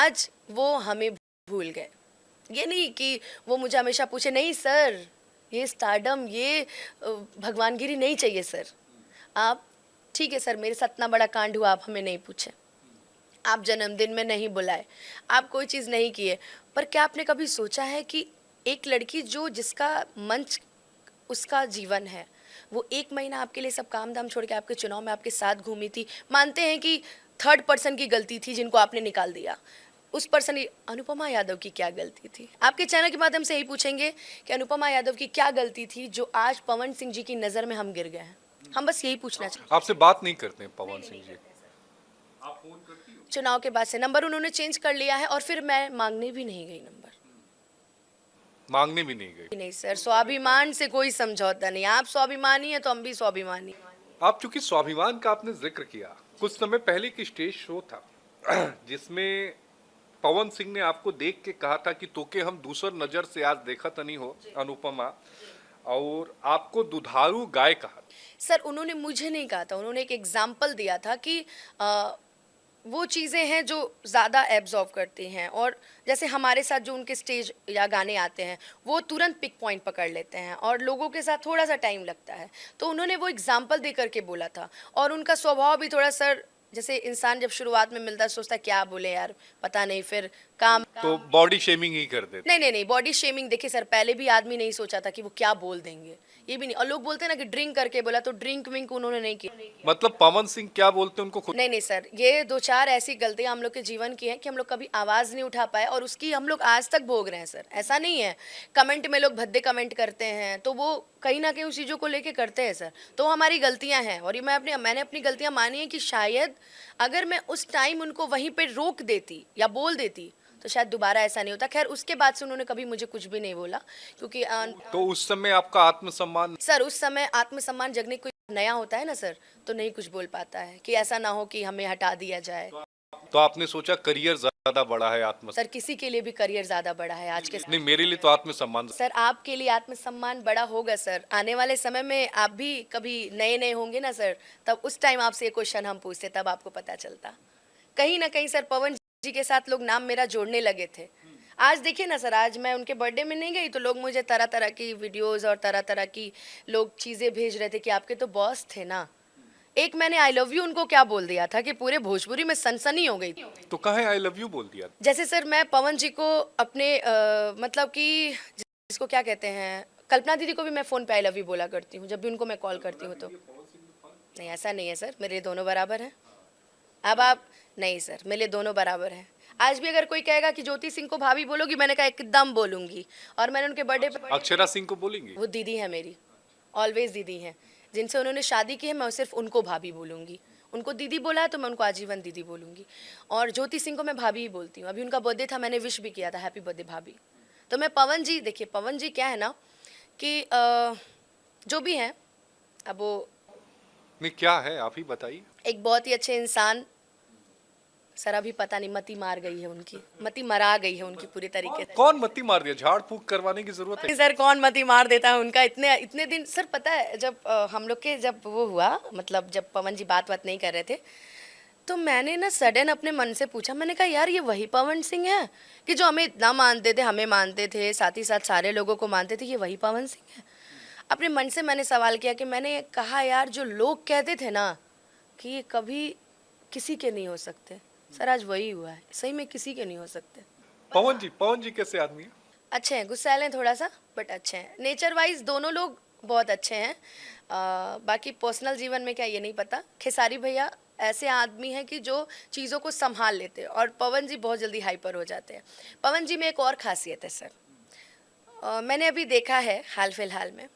आज वो हमें भूल गए। ये नहीं कि वो मुझे हमेशा पूछे, नहीं सर ये स्टारडम, ये भगवानगिरी नहीं चाहिए सर। आप ठीक है सर, मेरे साथ इतना बड़ा कांड हुआ, आप हमें नहीं पूछे, आप जन्मदिन में नहीं बुलाए, आप कोई चीज़ नहीं किए, पर क्या आपने कभी सोचा है कि एक लड़की जो जिसका मंच उसका जीवन है, वो 1 महीना आपके लिए सब काम धाम छोड़ के आपके चुनाव में आपके साथ घूमी थी। मानते हैं कि थर्ड पर्सन की गलती थी जिनको आपने निकाल दिया, उस पर्सन अनुपमा यादव की क्या गलती थी? आपके चैनल के माध्यम से यही पूछेंगे कि अनुपमा यादव की क्या गलती थी जो आज पवन सिंह जी की नज़र में हम गिर गए हैं। हम बस यही पूछना चाहते आपसे बात नहीं करते हैं पवन सिंह जी? हैं। चुनाव के बाद से नंबर उन्होंने चेंज कर लिया है और फिर मैं मांगने भी नहीं गई नंबर। मांगने भी नहीं गए? नहीं सर, स्वाभिमान से कोई समझौता नहीं। आप स्वाभिमानी है तो हम भी स्वाभिमानी। आप चूंकि स्वाभिमान का आपने जिक्र किया, कुछ समय पहले एक स्टेज शो था जिसमें पवन सिंह ने आपको देख के कहा था कि तोके हम दूसर नजर से आज देखा तनी हो अनुपमा, और आपको दुधारू गाय कहा। सर उन्होंने मुझे नहीं कहा था, उन्होंने एक एग्जाम्पल दिया था कि वो चीज़ें हैं जो ज़्यादा एब्जॉर्व करती हैं, और जैसे हमारे साथ जो उनके स्टेज या गाने आते हैं वो तुरंत पिक पॉइंट पकड़ लेते हैं और लोगों के साथ थोड़ा सा टाइम लगता है। तो उन्होंने वो एग्जाम्पल दे करके बोला था, और उनका स्वभाव भी थोड़ा सर, जैसे इंसान जब शुरुआत में मिलता है सोचता है क्या बोले यार, पता नहीं, फिर काम तो बॉडी शेमिंग ही कर देते। नहीं नहीं नहीं, बॉडी शेमिंग देखिए सर, पहले भी आदमी नहीं सोचा था कि वो क्या बोल देंगे, ये भी नहीं। और लोग बोलते हैं ना कि ड्रिंक करके बोला, तो ड्रिंक विंक उन्होंने नहीं किया। मतलब पवन सिंह क्या बोलते हैं उनको खुद? नहीं नहीं सर, ये 2-4 ऐसी गलतियां हम लोग के जीवन की हैं कि हम लोग कभी आवाज़ नहीं उठा पाए, और उसकी हम लोग आज तक भोग रहे हैं सर। ऐसा नहीं है, कमेंट में लोग भद्दे कमेंट करते हैं तो वो कहीं ना कहीं उस चीज़ों को लेके करते हैं सर, तो हमारी गलतियां हैं। और ये मैंने अपनी गलतियां मानी है कि शायद अगर मैं उस टाइम उनको वहीं पर रोक देती या बोल देती तो शायद दोबारा ऐसा नहीं होता। खैर उसके बाद से उन्होंने कभी मुझे कुछ भी नहीं बोला, क्योंकि तो उस समय आपका आत्मसम्मान? सर उस समय आत्मसम्मान जगने कोई नया होता है ना सर, तो नहीं कुछ बोल पाता है कि ऐसा ना हो कि हमें हटा दिया जाए। तो आपने सोचा करियर ज्यादा बड़ा है आत्म? सर किसी के लिए भी करियर ज्यादा बड़ा है आज के नहीं, मेरे लिए तो आत्मसम्मान। सर आपके लिए आत्मसम्मान बड़ा होगा सर, आने वाले समय में आप भी कभी नए नए होंगे ना सर, तब उस टाइम आपसे ये क्वेश्चन हम पूछते, तब आपको पता चलता। कहीं ना कहीं सर पवन जी के साथ लोग नाम मेरा जोड़ने लगे थे। आज देखिए ना सर, आज मैं उनके बर्थडे में नहीं गई तो लोग मुझे तरह तरह की वीडियोस और तरह तरह की लोग चीज़ें भेज रहे थे कि आपके तो बॉस थे ना। एक मैंने आई लव यू उनको क्या बोल दिया था कि पूरे भोजपुरी में सनसनी हो गई। तो कहे आई लव यू बोल दिया? जैसे सर मैं पवन जी को अपने मतलब कि जिसको क्या कहते हैं, कल्पना दीदी को भी मैं फ़ोन पे आई लव यू बोला करती हूँ जब भी उनको मैं कॉल करती हूँ तो। नहीं ऐसा नहीं है सर, मेरे दोनों बराबर हैं। अब आप नहीं सर, मेरे दोनों बराबर हैं। आज भी अगर कोई कहेगा कि ज्योति सिंह को भाभी बोलोगी, मैंने कहा एकदम बोलूंगी। और मैंने उनके बर्थडे पे अक्षरा सिंह को बोलेंगे? वो दीदी है मेरी, ऑलवेज दीदी हैं, जिनसे उन्होंने शादी की है, मैं सिर्फ उनको भाभी बोलूंगी। उनको दीदी बोला है तो मैं उनको आजीवन दीदी बोलूंगी। और ज्योति सिंह को मैं भाभी ही बोलती हूँ। अभी उनका बर्थडे था, मैंने विश भी किया था, हैप्पी बर्थडे भाभी। तो मैं पवन जी, देखिए पवन जी क्या है ना कि जो भी हैं, अब वो नहीं क्या है आप ही बताइए। एक बहुत ही अच्छे इंसान सर, अभी पता नहीं मती मार गई है उनकी, मती मरा गई है उनकी पूरी तरीके से। कौन मत्ती मार दिया? झाड़ फूक करवाने की जरूरत है? सर कौन मती मार देता है उनका, इतने इतने दिन सर पता है जब हम लोग के जब वो हुआ, मतलब जब पवन जी बात नहीं कर रहे थे, तो मैंने ना सडन अपने मन से पूछा, मैंने कहा यार ये वही पवन सिंह है कि जो हमें इतना मानते थे, हमें मानते थे, साथ ही साथ सारे लोगों को मानते थे, ये वही पवन सिंह है? अपने मन से मैंने सवाल किया कि मैंने कहा यार जो लोग कहते थे ना कि ये कभी किसी के नहीं हो सकते, सर आज वही हुआ है, सही में किसी के नहीं हो सकते। पवन जी कैसे आदमी है? अच्छे हैं, गुस्सैल हैं थोड़ा सा, बट अच्छे हैं। नेचर वाइज दोनों लोग बहुत अच्छे हैं। बाकी पर्सनल जीवन में क्या ये नहीं पता। खेसारी भैया ऐसे आदमी हैं कि जो चीज़ों को संभाल लेते हैं, और पवन जी बहुत जल्दी हाइपर हो जाते हैं। पवन जी में एक और खासियत है सर, मैंने अभी देखा है हाल फिलहाल में,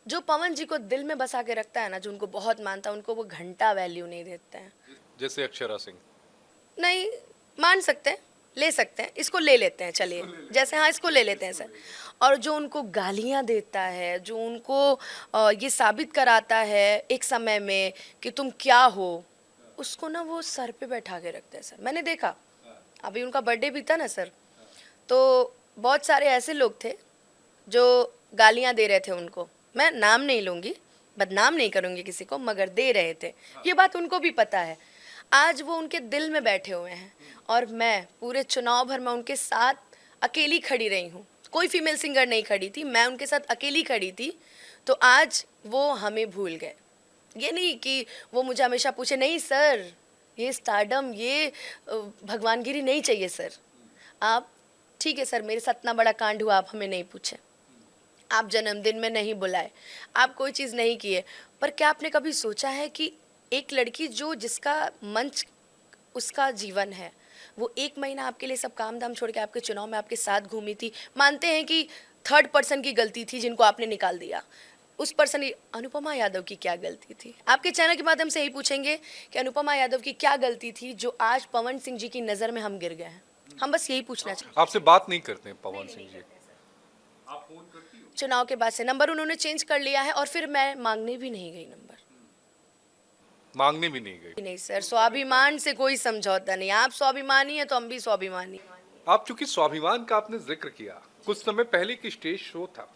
जो पवन जी को दिल में बसा के रखता है ना, जो उनको बहुत मानता है, उनको वो घंटा वैल्यू नहीं देते हैं। जैसे अक्षरा सिंह? नहीं मान सकते हैं, ले सकते हैं, इसको ले लेते हैं, चलिए जैसे, हाँ इसको ले लेते हैं सर। और जो उनको गालियाँ देता है, जो उनको ये साबित कराता है एक समय में कि तुम क्या हो, उसको ना वो सर पे बैठा के रखते हैं सर। मैंने देखा, अभी उनका बर्थडे भी था ना सर, तो बहुत सारे ऐसे लोग थे जो गालियाँ दे रहे थे उनको, मैं नाम नहीं लूँगी, बदनाम नहीं करूँगी किसी को, मगर दे रहे थे, ये बात उनको भी पता है। आज वो उनके दिल में बैठे हुए हैं और मैं पूरे चुनाव भर में उनके साथ अकेली खड़ी रही हूँ। कोई फीमेल सिंगर नहीं खड़ी थी, मैं उनके साथ अकेली खड़ी थी। तो आज वो हमें भूल गए। ये नहीं कि वो मुझे हमेशा पूछे, नहीं सर ये स्टारडम, ये भगवानगिरी नहीं चाहिए सर। आप ठीक है सर, मेरे साथ इतना बड़ा कांड हुआ, आप हमें नहीं पूछे, आप जन्मदिन में नहीं बुलाए, आप कोई चीज़ नहीं किए। पर क्या आपने कभी सोचा है कि एक लड़की जो जिसका मंच उसका जीवन है, वो 1 महीना आपके लिए सब काम धाम छोड़ के आपके चुनाव में आपके साथ घूमी थी। मानते हैं कि थर्ड पर्सन की गलती थी जिनको आपने निकाल दिया, उस पर्सन की अनुपमा यादव की क्या गलती थी? आपके चैनल के माध्यम से यही पूछेंगे कि अनुपमा यादव की क्या गलती थी जो आज पवन सिंह जी की नज़र में हम गिर गए हैं। हम बस यही पूछना चाहते आपसे बात नहीं करते हैं पवन सिंह जी? आप फोन करती हो? चुनाव के बाद से नंबर उन्होंने चेंज कर लिया है और फिर मैं मांगने भी नहीं गई नंबर। मांगने भी नहीं गई? नहीं सर, स्वाभिमान से कोई समझौता नहीं। आप स्वाभिमानी है तो हम भी स्वाभिमानी। आप चूंकि स्वाभिमान का आपने जिक्र किया, कुछ समय पहले की स्टेज शो था,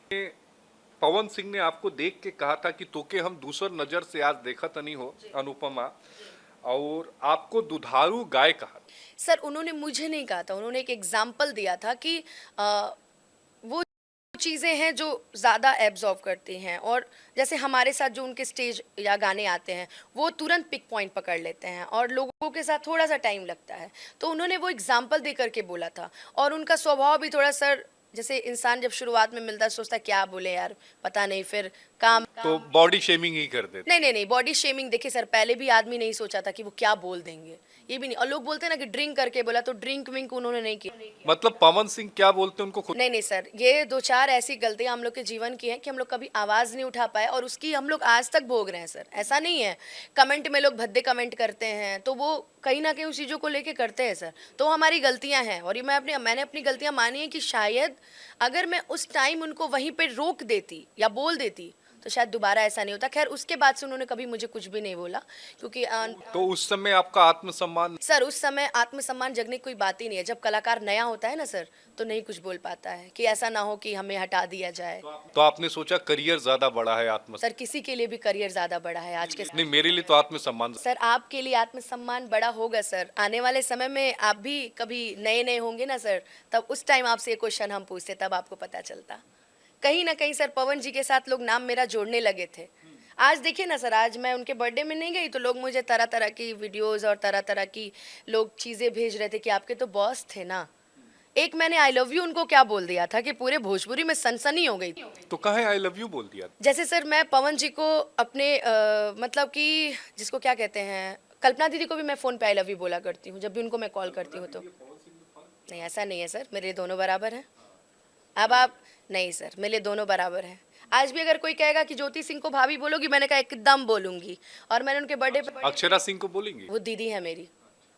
पवन सिंह ने आपको देख के कहा था कि तोके हम दूसर नजर से आज देखा तनी हो अनुपमा, और आपको दुधारू गाय कहा। सर उन्होंने मुझे नहीं कहा था, उन्होंने एक एग्जाम्पल दिया था कि वो चीज़ें हैं जो ज़्यादा एब्जॉर्व करती हैं, और जैसे हमारे साथ जो उनके स्टेज या गाने आते हैं वो तुरंत पिक पॉइंट पकड़ लेते हैं और लोगों के साथ थोड़ा सा टाइम लगता है। तो उन्होंने वो एग्जाम्पल दे करके बोला था। और उनका स्वभाव भी थोड़ा, सर जैसे इंसान जब शुरुआत में मिलता है सोचता है क्या बोले यार, पता नहीं, फिर काम तो बॉडी शेमिंग ही कर देते। नहीं, बॉडी शेमिंग देखिए सर, पहले भी आदमी नहीं सोचा था कि वो क्या बोल देंगे, ये भी नहीं। और लोग बोलते हैं ना कि ड्रिंक करके बोला, तो ड्रिंक विंक उन्होंने नहीं किया। मतलब पवन सिंह क्या बोलते हैं उनको खुद? नहीं सर, ये 2-4 ऐसी गलतियां हम लोग के जीवन की हैं कि हम लोग कभी आवाज़ नहीं उठा पाए और उसकी हम लोग आज तक भोग रहे हैं सर। ऐसा नहीं है, कमेंट में लोग भद्दे कमेंट करते हैं तो वो कहीं ना कहीं उस चीज़ों को लेके करते हैं सर। तो हमारी गलतियां हैं और ये मैंने अपनी गलतियां मानी है कि शायद अगर मैं उस टाइम उनको वहीं पे रोक देती या बोल देती तो शायद दोबारा ऐसा नहीं होता। खैर उसके बाद से उन्होंने कभी मुझे कुछ भी नहीं बोला, क्योंकि तो उस समय आपका आत्मसम्मान? सर उस समय आत्मसम्मान जगने की कोई बात ही नहीं है। जब कलाकार नया होता है ना सर, तो नहीं कुछ बोल पाता है कि ऐसा ना हो कि हमें हटा दिया जाए। तो आपने सोचा करियर ज्यादा बड़ा है सर किसी के लिए भी करियर ज्यादा बड़ा है आज के नहीं, मेरे लिए तो आत्मसम्मान। सर आपके लिए आत्मसम्मान बड़ा होगा सर, आने वाले समय में आप भी कभी नए नए होंगे ना सर, तब उस टाइम आपसे ये क्वेश्चन हम पूछते, तब आपको पता चलता। कहीं ना कहीं सर पवन जी के साथ लोग नाम मेरा जोड़ने लगे थे। आज देखिए ना सर, आज मैं उनके बर्थडे में नहीं गई तो लोग मुझे तरह तरह की वीडियोस और तरह तरह की लोग चीज़ें भेज रहे थे कि आपके तो बॉस थे ना। एक मैंने आई लव यू उनको क्या बोल दिया था कि पूरे भोजपुरी में सनसनी हो गई। तो कहाँ आई लव यू बोल दिया? जैसे सर मैं पवन जी को अपने मतलब कि जिसको क्या कहते हैं, कल्पना दीदी को भी मैं फ़ोन पे आई लव यू बोला करती हूँ जब भी उनको मैं कॉल करती हूँ। तो नहीं, ऐसा नहीं है सर, मेरे लिए दोनों बराबर हैं। अब आप नहीं सर, मेरे लिए दोनों बराबर हैं। आज भी अगर कोई कहेगा कि ज्योति सिंह को भाभी बोलोगी, मैंने कहा एकदम बोलूंगी। और मैंने उनके बर्थडे पे, अक्षरा सिंह को बोलेंगे? वो दीदी है मेरी,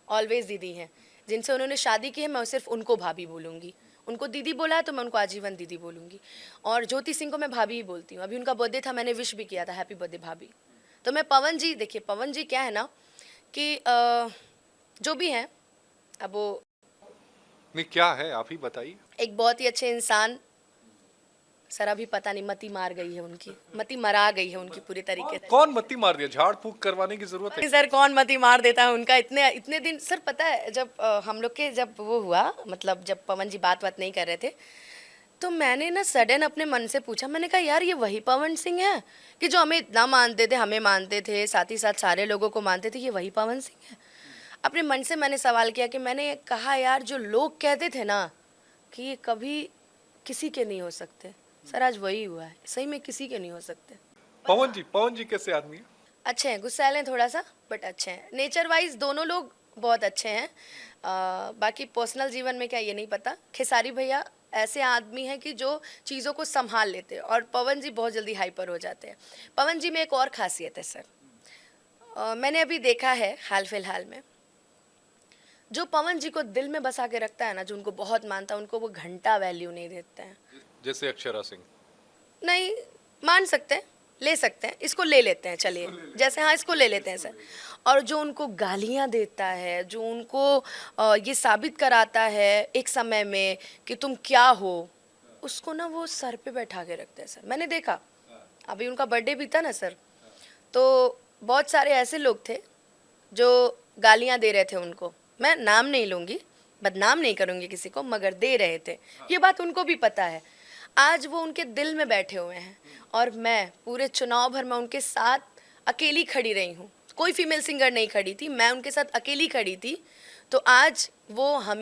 ऑलवेज दीदी हैं, जिनसे उन्होंने शादी की है, मैं सिर्फ उनको भाभी बोलूंगी। उनको दीदी बोला है तो मैं उनको आजीवन दीदी बोलूंगी। और ज्योति सिंह को मैं भाभी ही बोलती हूँ। अभी उनका बर्थडे था, मैंने विश भी किया था, हैप्पी बर्थडे भाभी। तो मैं पवन जी, देखिए पवन जी क्या है ना कि जो भी हैं, अब वो नहीं क्या है आप ही बताइए। एक बहुत ही अच्छे इंसान। सर अभी पता नहीं, मती मार गई है उनकी, मती मरा गई है उनकी पूरी तरीके से। कौन मत्ती मार दिया? झाड़ फूक करवाने की जरूरत है? सर कौन मती मार देता है उनका? इतने इतने दिन सर पता है, जब हम लोग के जब वो हुआ, मतलब जब पवन जी बात नहीं कर रहे थे, तो मैंने ना सडन अपने मन से पूछा, मैंने कहा यार ये वही पवन सिंह है कि जो हमें इतना मानते थे, हमें मानते थे, साथ ही साथ सारे लोगों को मानते थे, ये वही पवन सिंह है? अपने मन से मैंने सवाल किया कि मैंने कहा यार जो लोग कहते थे ना कि ये कभी किसी के नहीं हो सकते, सर आज वही हुआ है, सही में किसी के नहीं हो सकते। पवन जी कैसे आदमी है? अच्छे हैं, गुस्सैल हैं थोड़ा सा, बट अच्छे हैं। नेचर वाइज दोनों लोग बहुत अच्छे हैं। बाकी पर्सनल जीवन में क्या ये नहीं पता। खेसारी भैया ऐसे आदमी हैं कि जो चीज़ों को संभाल लेते हैं, और पवन जी बहुत जल्दी हाइपर हो जाते हैं। पवन जी में एक और खासियत है सर, मैंने अभी देखा है हाल फिलहाल में, जो पवन जी को दिल में बसा के रखता है ना, जो उनको बहुत मानता है, उनको वो घंटा वैल्यू नहीं देते हैं। जैसे अक्षरा सिंह? नहीं, मान सकते हैं, ले सकते हैं, इसको ले लेते हैं, चलिए जैसे, हाँ इसको ले लेते हैं सर। और जो उनको गालियाँ देता है, जो उनको ये साबित कराता है एक समय में कि तुम क्या हो, उसको ना वो सर पे बैठा के रखते हैं सर। मैंने देखा, अभी उनका बर्थडे भी था ना सर, तो बहुत सारे ऐसे लोग थे जो गालियां दे रहे थे उनको, मैं नाम नहीं लूंगी, बदनाम नहीं करूंगी किसी को, मगर दे रहे थे, ये बात उनको भी पता है। आज वो उनके दिल में बैठे हुए हैं और मैं पूरे चुनाव भर में उनके साथ अकेली खड़ी रही हूँ, कोई फीमेल सिंगर नहीं खड़ी थी, मैं उनके साथ अकेली खड़ी थी। तो आज वो